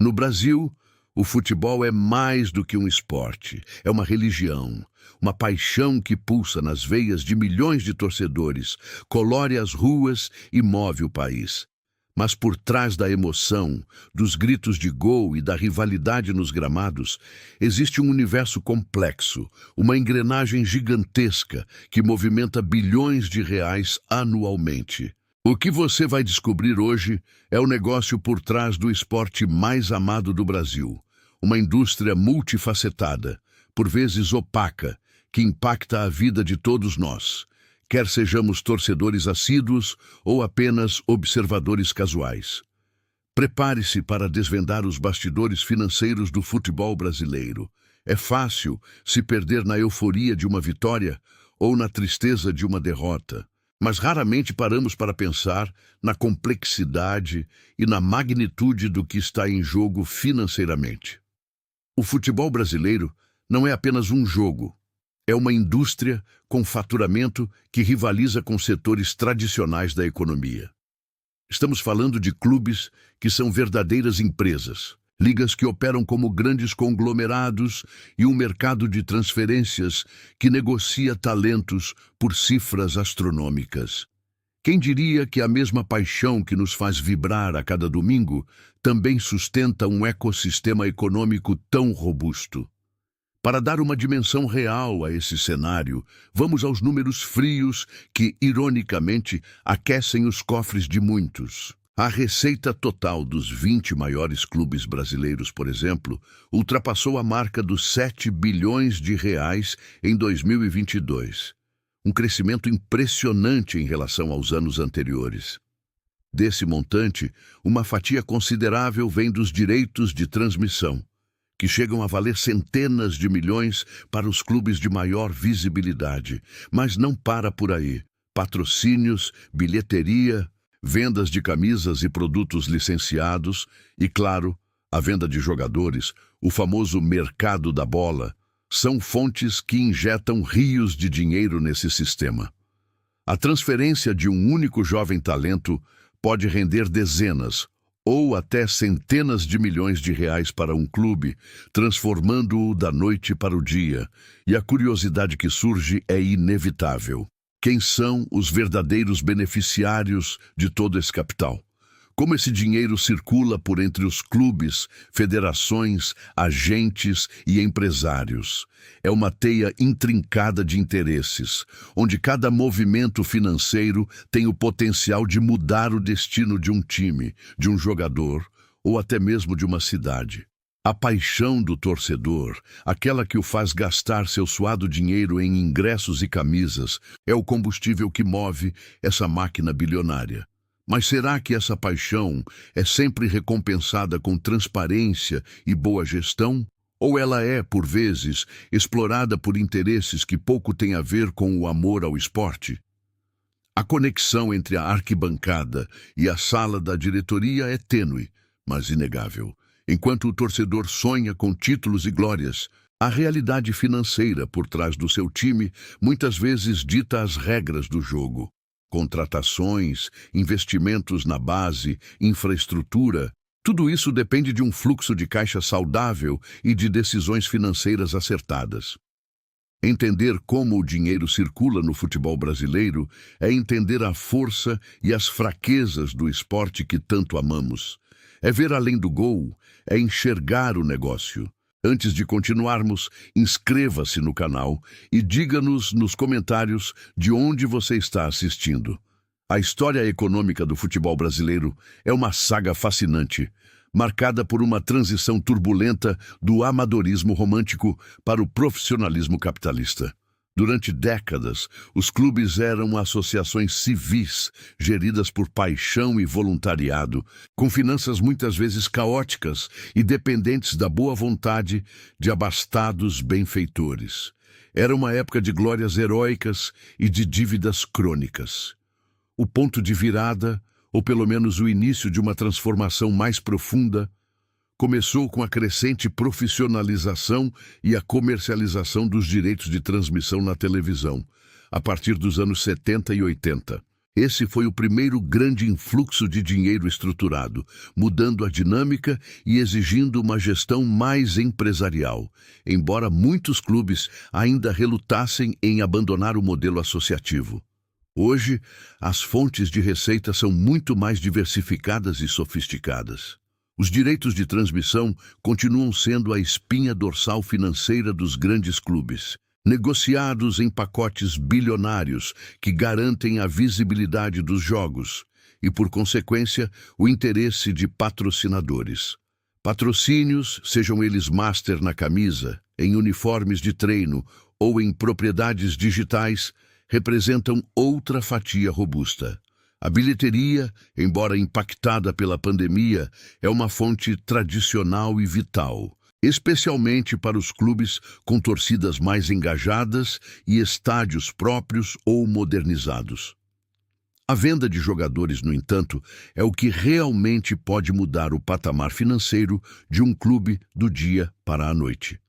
No Brasil, o futebol é mais do que um esporte, é uma religião, uma paixão que pulsa nas veias de milhões de torcedores, colore as ruas e move o país. Mas por trás da emoção, dos gritos de gol e da rivalidade nos gramados, existe um universo complexo, uma engrenagem gigantesca que movimenta bilhões de reais anualmente. O que você vai descobrir hoje é o negócio por trás do esporte mais amado do Brasil. Uma indústria multifacetada, por vezes opaca, que impacta a vida de todos nós, quer sejamos torcedores assíduos ou apenas observadores casuais. Prepare-se para desvendar os bastidores financeiros do futebol brasileiro. É fácil se perder na euforia de uma vitória ou na tristeza de uma derrota, mas raramente paramos para pensar na complexidade e na magnitude do que está em jogo financeiramente. O futebol brasileiro não é apenas um jogo, é uma indústria com faturamento que rivaliza com setores tradicionais da economia. Estamos falando de clubes que são verdadeiras empresas, ligas que operam como grandes conglomerados e um mercado de transferências que negocia talentos por cifras astronômicas. Quem diria que a mesma paixão que nos faz vibrar a cada domingo também sustenta um ecossistema econômico tão robusto? Para dar uma dimensão real a esse cenário, vamos aos números frios que, ironicamente, aquecem os cofres de muitos. A receita total dos 20 maiores clubes brasileiros, por exemplo, ultrapassou a marca dos 7 bilhões de reais em 2022. Um crescimento impressionante em relação aos anos anteriores. Desse montante, uma fatia considerável vem dos direitos de transmissão, que chegam a valer centenas de milhões para os clubes de maior visibilidade. Mas não para por aí. Patrocínios, bilheteria, vendas de camisas e produtos licenciados e, claro, a venda de jogadores, o famoso mercado da bola, são fontes que injetam rios de dinheiro nesse sistema. A transferência de um único jovem talento pode render dezenas ou até centenas de milhões de reais para um clube, transformando-o da noite para o dia. E a curiosidade que surge é inevitável. Quem são os verdadeiros beneficiários de todo esse capital? Como esse dinheiro circula por entre os clubes, federações, agentes e empresários? É uma teia intrincada de interesses, onde cada movimento financeiro tem o potencial de mudar o destino de um time, de um jogador ou até mesmo de uma cidade. A paixão do torcedor, aquela que o faz gastar seu suado dinheiro em ingressos e camisas, é o combustível que move essa máquina bilionária. Mas será que essa paixão é sempre recompensada com transparência e boa gestão? Ou ela é, por vezes, explorada por interesses que pouco têm a ver com o amor ao esporte? A conexão entre a arquibancada e a sala da diretoria é tênue, mas inegável. Enquanto o torcedor sonha com títulos e glórias, a realidade financeira por trás do seu time muitas vezes dita as regras do jogo. Contratações, investimentos na base, infraestrutura, tudo isso depende de um fluxo de caixa saudável e de decisões financeiras acertadas. Entender como o dinheiro circula no futebol brasileiro é entender a força e as fraquezas do esporte que tanto amamos. É ver além do gol, é enxergar o negócio. Antes de continuarmos, inscreva-se no canal e diga-nos nos comentários de onde você está assistindo. A história econômica do futebol brasileiro é uma saga fascinante, marcada por uma transição turbulenta do amadorismo romântico para o profissionalismo capitalista. Durante décadas, os clubes eram associações civis, geridas por paixão e voluntariado, com finanças muitas vezes caóticas e dependentes da boa vontade de abastados benfeitores. Era uma época de glórias heróicas e de dívidas crônicas. O ponto de virada, ou pelo menos o início de uma transformação mais profunda, começou com a crescente profissionalização e a comercialização dos direitos de transmissão na televisão, a partir dos anos 70 e 80. Esse foi o primeiro grande influxo de dinheiro estruturado, mudando a dinâmica e exigindo uma gestão mais empresarial, embora muitos clubes ainda relutassem em abandonar o modelo associativo. Hoje, as fontes de receita são muito mais diversificadas e sofisticadas. Os direitos de transmissão continuam sendo a espinha dorsal financeira dos grandes clubes, negociados em pacotes bilionários que garantem a visibilidade dos jogos e, por consequência, o interesse de patrocinadores. Patrocínios, sejam eles master na camisa, em uniformes de treino ou em propriedades digitais, representam outra fatia robusta. A bilheteria, embora impactada pela pandemia, é uma fonte tradicional e vital, especialmente para os clubes com torcidas mais engajadas e estádios próprios ou modernizados. A venda de jogadores, no entanto, é o que realmente pode mudar o patamar financeiro de um clube do dia para a noite.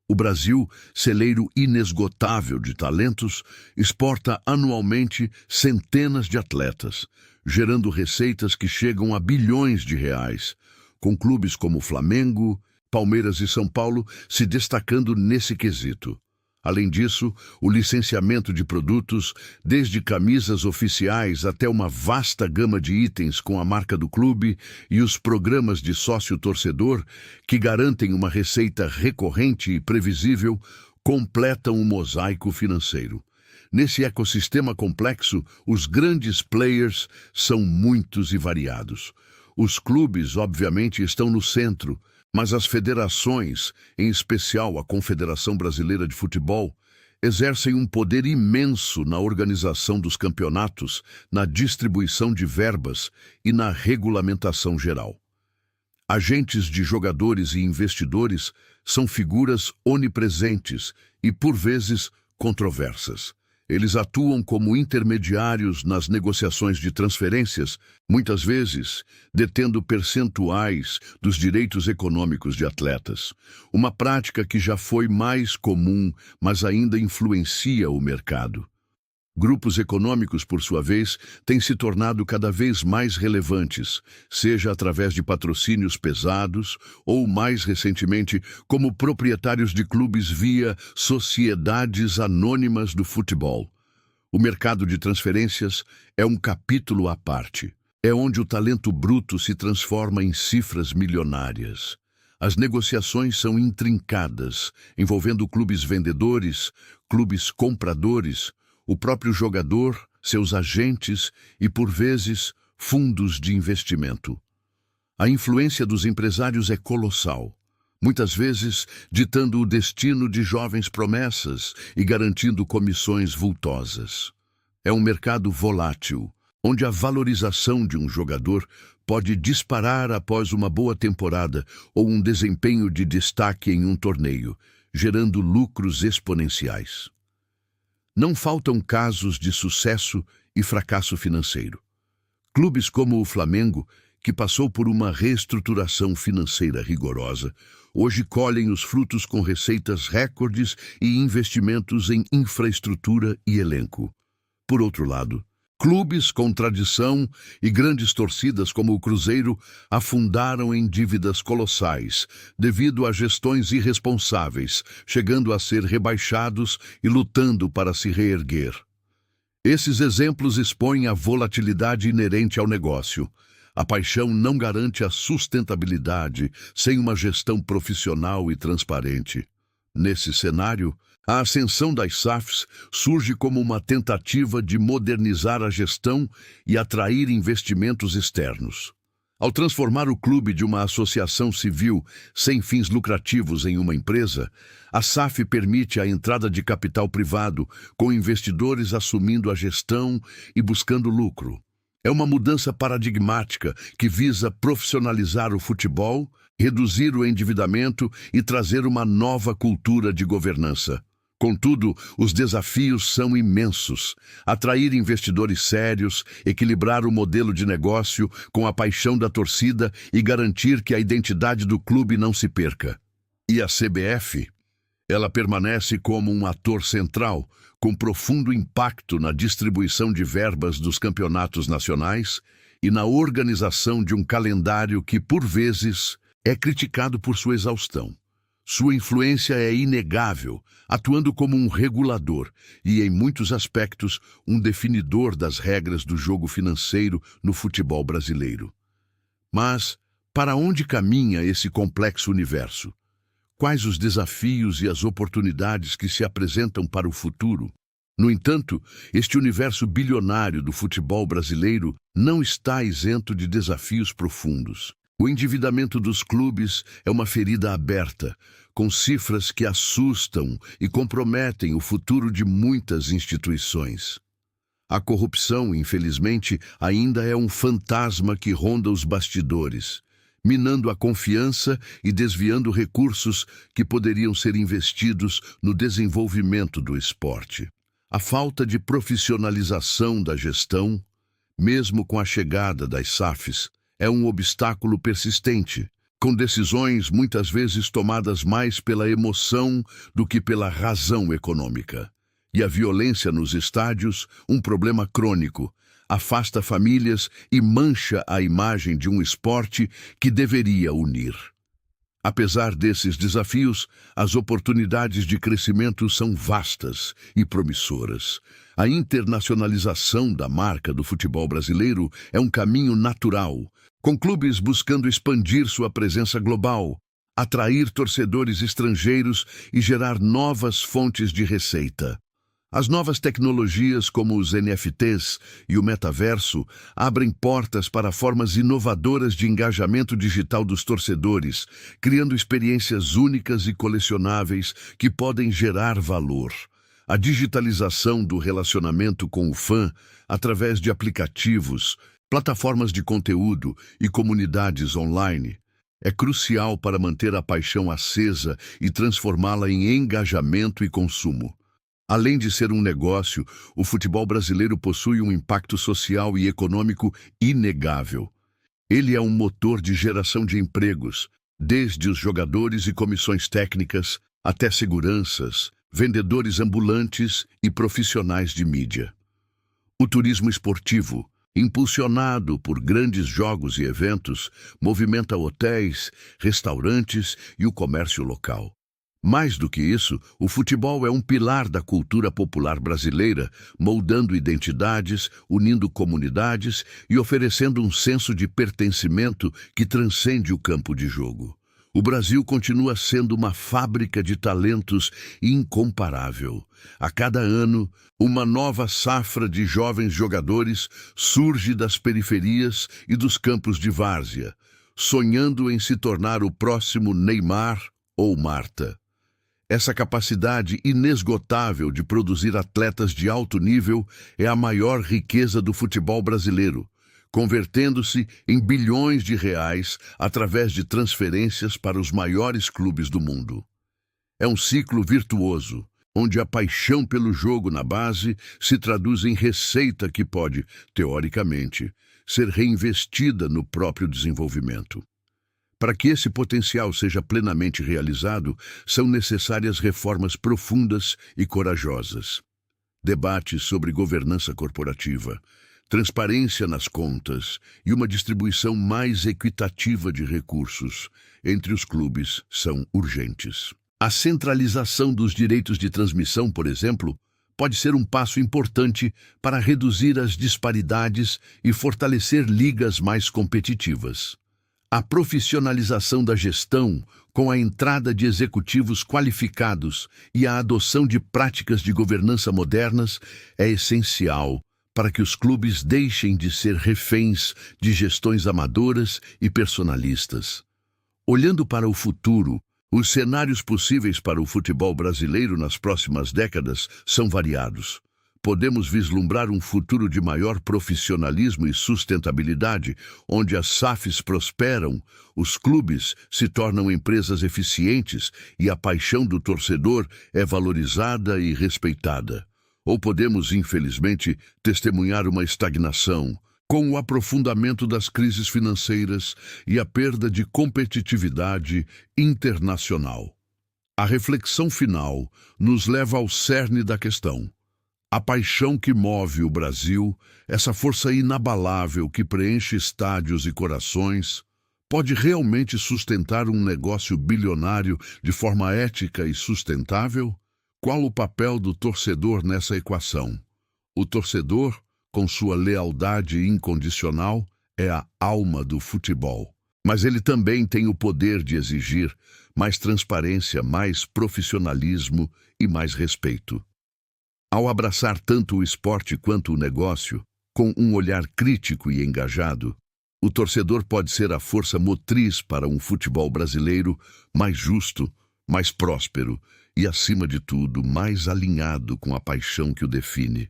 O Brasil, celeiro inesgotável de talentos, exporta anualmente centenas de atletas, gerando receitas que chegam a bilhões de reais, com clubes como Flamengo, Palmeiras e São Paulo se destacando nesse quesito. Além disso, o licenciamento de produtos, desde camisas oficiais até uma vasta gama de itens com a marca do clube e os programas de sócio-torcedor, que garantem uma receita recorrente e previsível, completam o mosaico financeiro. Nesse ecossistema complexo, os grandes players são muitos e variados. Os clubes, obviamente, estão no centro, mas as federações, em especial a Confederação Brasileira de Futebol, exercem um poder imenso na organização dos campeonatos, na distribuição de verbas e na regulamentação geral. Agentes de jogadores e investidores são figuras onipresentes e, por vezes, controversas. Eles atuam como intermediários nas negociações de transferências, muitas vezes detendo percentuais dos direitos econômicos de atletas. Uma prática que já foi mais comum, mas ainda influencia o mercado. Grupos econômicos, por sua vez, têm se tornado cada vez mais relevantes, seja através de patrocínios pesados ou, mais recentemente, como proprietários de clubes via sociedades anônimas do futebol. O mercado de transferências é um capítulo à parte. É onde o talento bruto se transforma em cifras milionárias. As negociações são intrincadas, envolvendo clubes vendedores, clubes compradores, o próprio jogador, seus agentes e, por vezes, fundos de investimento. A influência dos empresários é colossal, muitas vezes ditando o destino de jovens promessas e garantindo comissões vultosas. É um mercado volátil, onde a valorização de um jogador pode disparar após uma boa temporada ou um desempenho de destaque em um torneio, gerando lucros exponenciais. Não faltam casos de sucesso e fracasso financeiro. Clubes como o Flamengo, que passou por uma reestruturação financeira rigorosa, hoje colhem os frutos com receitas recordes e investimentos em infraestrutura e elenco. Por outro lado, clubes com tradição e grandes torcidas como o Cruzeiro afundaram em dívidas colossais devido a gestões irresponsáveis, chegando a ser rebaixados e lutando para se reerguer. Esses exemplos expõem a volatilidade inerente ao negócio. A paixão não garante a sustentabilidade sem uma gestão profissional e transparente. Nesse cenário, a ascensão das SAFs surge como uma tentativa de modernizar a gestão e atrair investimentos externos. Ao transformar o clube de uma associação civil sem fins lucrativos em uma empresa, a SAF permite a entrada de capital privado, com investidores assumindo a gestão e buscando lucro. É uma mudança paradigmática que visa profissionalizar o futebol, reduzir o endividamento e trazer uma nova cultura de governança. Contudo, os desafios são imensos. Atrair investidores sérios, equilibrar o modelo de negócio com a paixão da torcida e garantir que a identidade do clube não se perca. E a CBF? Ela permanece como um ator central, com profundo impacto na distribuição de verbas dos campeonatos nacionais e na organização de um calendário que, por vezes, é criticado por sua exaustão. Sua influência é inegável, atuando como um regulador e, em muitos aspectos, um definidor das regras do jogo financeiro no futebol brasileiro. Mas, para onde caminha esse complexo universo? Quais os desafios e as oportunidades que se apresentam para o futuro? No entanto, este universo bilionário do futebol brasileiro não está isento de desafios profundos. O endividamento dos clubes é uma ferida aberta, com cifras que assustam e comprometem o futuro de muitas instituições. A corrupção, infelizmente, ainda é um fantasma que ronda os bastidores, minando a confiança e desviando recursos que poderiam ser investidos no desenvolvimento do esporte. A falta de profissionalização da gestão, mesmo com a chegada das SAFs, é um obstáculo persistente, com decisões muitas vezes tomadas mais pela emoção do que pela razão econômica. E a violência nos estádios, um problema crônico, afasta famílias e mancha a imagem de um esporte que deveria unir. Apesar desses desafios, as oportunidades de crescimento são vastas e promissoras. A internacionalização da marca do futebol brasileiro é um caminho natural, com clubes buscando expandir sua presença global, atrair torcedores estrangeiros e gerar novas fontes de receita. As novas tecnologias, como os NFTs e o metaverso, abrem portas para formas inovadoras de engajamento digital dos torcedores, criando experiências únicas e colecionáveis que podem gerar valor. A digitalização do relacionamento com o fã, através de aplicativos, plataformas de conteúdo e comunidades online, é crucial para manter a paixão acesa e transformá-la em engajamento e consumo. Além de ser um negócio, o futebol brasileiro possui um impacto social e econômico inegável. Ele é um motor de geração de empregos, desde os jogadores e comissões técnicas até seguranças, vendedores ambulantes e profissionais de mídia. O turismo esportivo, impulsionado por grandes jogos e eventos, movimenta hotéis, restaurantes e o comércio local. Mais do que isso, o futebol é um pilar da cultura popular brasileira, moldando identidades, unindo comunidades e oferecendo um senso de pertencimento que transcende o campo de jogo. O Brasil continua sendo uma fábrica de talentos incomparável. A cada ano, uma nova safra de jovens jogadores surge das periferias e dos campos de várzea, sonhando em se tornar o próximo Neymar ou Marta. Essa capacidade inesgotável de produzir atletas de alto nível é a maior riqueza do futebol brasileiro, convertendo-se em bilhões de reais através de transferências para os maiores clubes do mundo. É um ciclo virtuoso, onde a paixão pelo jogo na base se traduz em receita que pode, teoricamente, ser reinvestida no próprio desenvolvimento. Para que esse potencial seja plenamente realizado, são necessárias reformas profundas e corajosas. Debates sobre governança corporativa, transparência nas contas e uma distribuição mais equitativa de recursos entre os clubes são urgentes. A centralização dos direitos de transmissão, por exemplo, pode ser um passo importante para reduzir as disparidades e fortalecer ligas mais competitivas. A profissionalização da gestão, com a entrada de executivos qualificados e a adoção de práticas de governança modernas, é essencial para que os clubes deixem de ser reféns de gestões amadoras e personalistas. Olhando para o futuro, os cenários possíveis para o futebol brasileiro nas próximas décadas são variados. Podemos vislumbrar um futuro de maior profissionalismo e sustentabilidade, onde as SAFs prosperam, os clubes se tornam empresas eficientes e a paixão do torcedor é valorizada e respeitada. Ou podemos, infelizmente, testemunhar uma estagnação, com o aprofundamento das crises financeiras e a perda de competitividade internacional. A reflexão final nos leva ao cerne da questão. A paixão que move o Brasil, essa força inabalável que preenche estádios e corações, pode realmente sustentar um negócio bilionário de forma ética e sustentável? Qual o papel do torcedor nessa equação? O torcedor, com sua lealdade incondicional, é a alma do futebol. Mas ele também tem o poder de exigir mais transparência, mais profissionalismo e mais respeito. Ao abraçar tanto o esporte quanto o negócio, com um olhar crítico e engajado, o torcedor pode ser a força motriz para um futebol brasileiro mais justo, mais próspero e, acima de tudo, mais alinhado com a paixão que o define.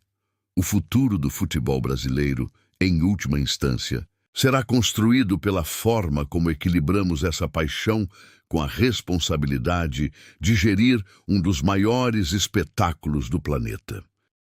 O futuro do futebol brasileiro, em última instância, será construído pela forma como equilibramos essa paixão com a responsabilidade de gerir um dos maiores espetáculos do planeta.